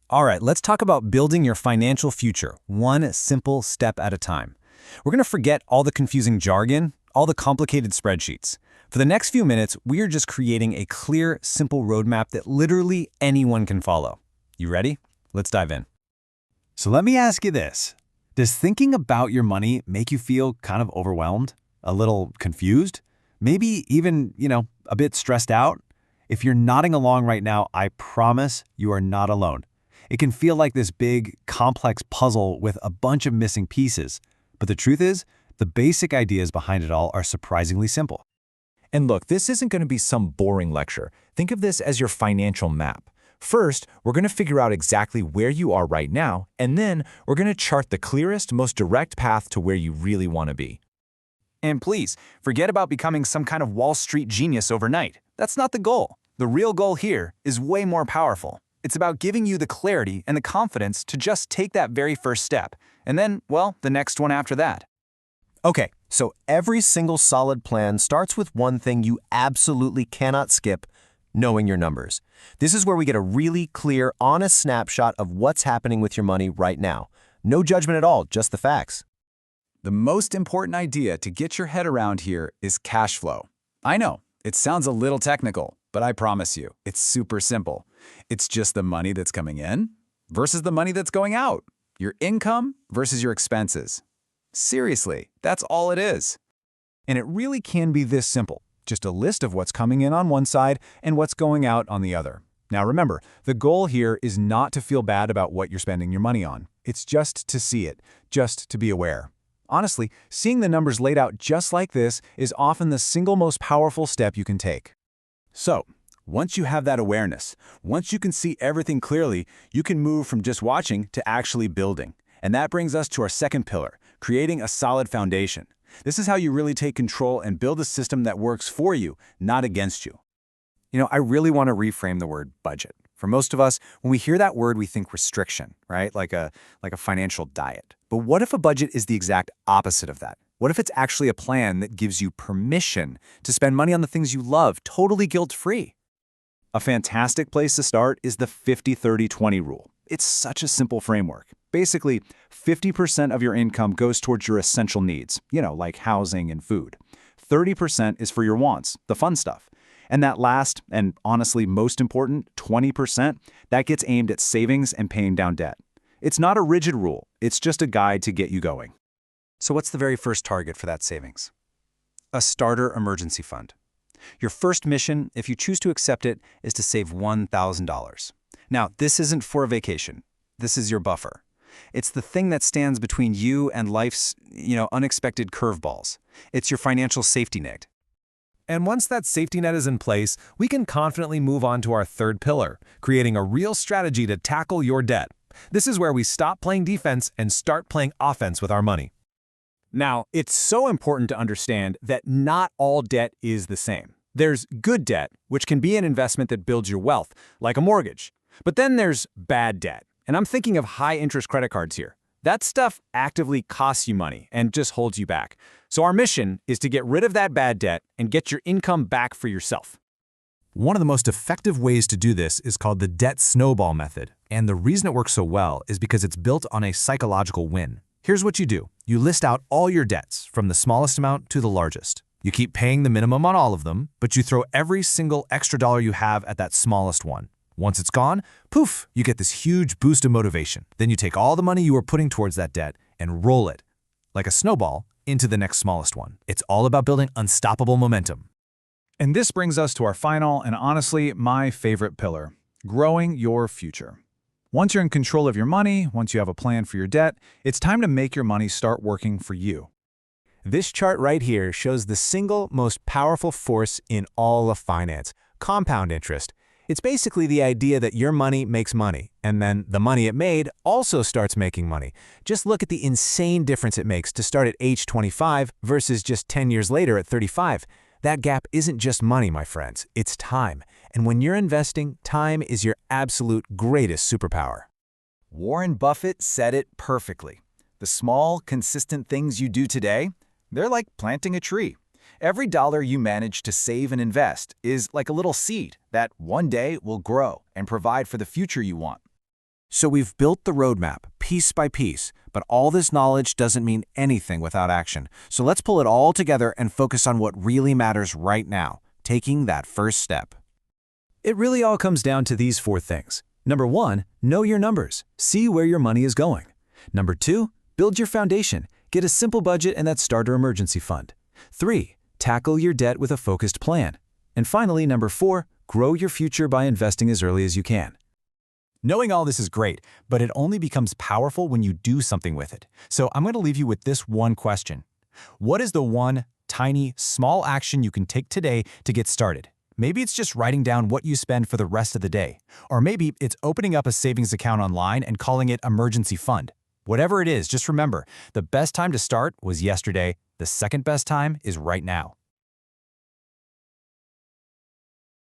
All right, let's talk about building your financial future, one simple step at a time. We're going to forget all the confusing jargon, all the complicated spreadsheets. For the next few minutes, we are just creating a clear, simple roadmap that literally anyone can follow. You ready? Let's dive in. So let me ask you this. Does thinking about your money make you feel kind of overwhelmed? A little confused? Maybe even, a bit stressed out? If you're nodding along right now, I promise you are not alone. It can feel like this big, complex puzzle with a bunch of missing pieces. But the truth is, the basic ideas behind it all are surprisingly simple. And look, this isn't going to be some boring lecture. Think of this as your financial map. First, we're going to figure out exactly where you are right now, and then we're going to chart the clearest, most direct path to where you really want to be. And please, forget about becoming some kind of Wall Street genius overnight. That's not the goal. The real goal here is way more powerful. It's about giving you the clarity and the confidence to just take that very first step, and then, well, the next one after that. Okay, so every single solid plan starts with one thing you absolutely cannot skip: knowing your numbers. This is where we get a really clear, honest snapshot of what's happening with your money right now. No judgment at all, just the facts. The most important idea to get your head around here is cash flow. I know, it sounds a little technical, but I promise you, it's super simple. It's just the money that's coming in versus the money that's going out. Your income versus your expenses. Seriously, that's all it is. And it really can be this simple. Just a list of what's coming in on one side and what's going out on the other. Now remember, the goal here is not to feel bad about what you're spending your money on. It's just to see it, just to be aware. Honestly, seeing the numbers laid out just like this is often the single most powerful step you can take. So, once you have that awareness, once you can see everything clearly, you can move from just watching to actually building. And that brings us to our second pillar, creating a solid foundation. This is how you really take control and build a system that works for you, not against you. I really want to reframe the word budget. For most of us, when we hear that word, we think restriction, right? Like a financial diet. But what if a budget is the exact opposite of that? What if it's actually a plan that gives you permission to spend money on the things you love, totally guilt-free? A fantastic place to start is the 50-30-20 rule. It's such a simple framework. Basically, 50% of your income goes towards your essential needs, like housing and food. 30% is for your wants, the fun stuff. And that last, and honestly most important, 20%, that gets aimed at savings and paying down debt. It's not a rigid rule, it's just a guide to get you going. So what's the very first target for that savings? A starter emergency fund. Your first mission, if you choose to accept it, is to save $1,000. Now, this isn't for a vacation. This is your buffer. It's the thing that stands between you and life's, unexpected curveballs. It's your financial safety net. And once that safety net is in place, we can confidently move on to our third pillar, creating a real strategy to tackle your debt. This is where we stop playing defense and start playing offense with our money. Now, it's so important to understand that not all debt is the same. There's good debt, which can be an investment that builds your wealth, like a mortgage. But then there's bad debt, and I'm thinking of high-interest credit cards here. That stuff actively costs you money and just holds you back. So our mission is to get rid of that bad debt and get your income back for yourself. One of the most effective ways to do this is called the debt snowball method. And the reason it works so well is because it's built on a psychological win. Here's what you do. You list out all your debts, from the smallest amount to the largest. You keep paying the minimum on all of them, but you throw every single extra dollar you have at that smallest one. Once it's gone, poof, you get this huge boost of motivation. Then you take all the money you were putting towards that debt and roll it, like a snowball, into the next smallest one. It's all about building unstoppable momentum. And this brings us to our final and honestly my favorite pillar, growing your future. Once you're in control of your money, once you have a plan for your debt, it's time to make your money start working for you. This chart right here shows the single most powerful force in all of finance, compound interest. It's basically the idea that your money makes money, and then the money it made also starts making money. Just look at the insane difference it makes to start at age 25 versus just 10 years later at 35. That gap isn't just money, my friends, it's time. And when you're investing, time is your absolute greatest superpower. Warren Buffett said it perfectly. The small, consistent things you do today, they're like planting a tree. Every dollar you manage to save and invest is like a little seed that one day will grow and provide for the future you want. So we've built the roadmap, piece by piece, but all this knowledge doesn't mean anything without action. So let's pull it all together and focus on what really matters right now, taking that first step. It really all comes down to these 4 things. Number 1, know your numbers. See where your money is going. Number 2, build your foundation. Get a simple budget and that starter emergency fund. 3, tackle your debt with a focused plan. And finally, number 4, grow your future by investing as early as you can. Knowing all this is great, but it only becomes powerful when you do something with it. So I'm going to leave you with this one question. What is the one tiny, small action you can take today to get started? Maybe it's just writing down what you spend for the rest of the day. Or maybe it's opening up a savings account online and calling it emergency fund. Whatever it is, just remember, the best time to start was yesterday. The second best time is right now.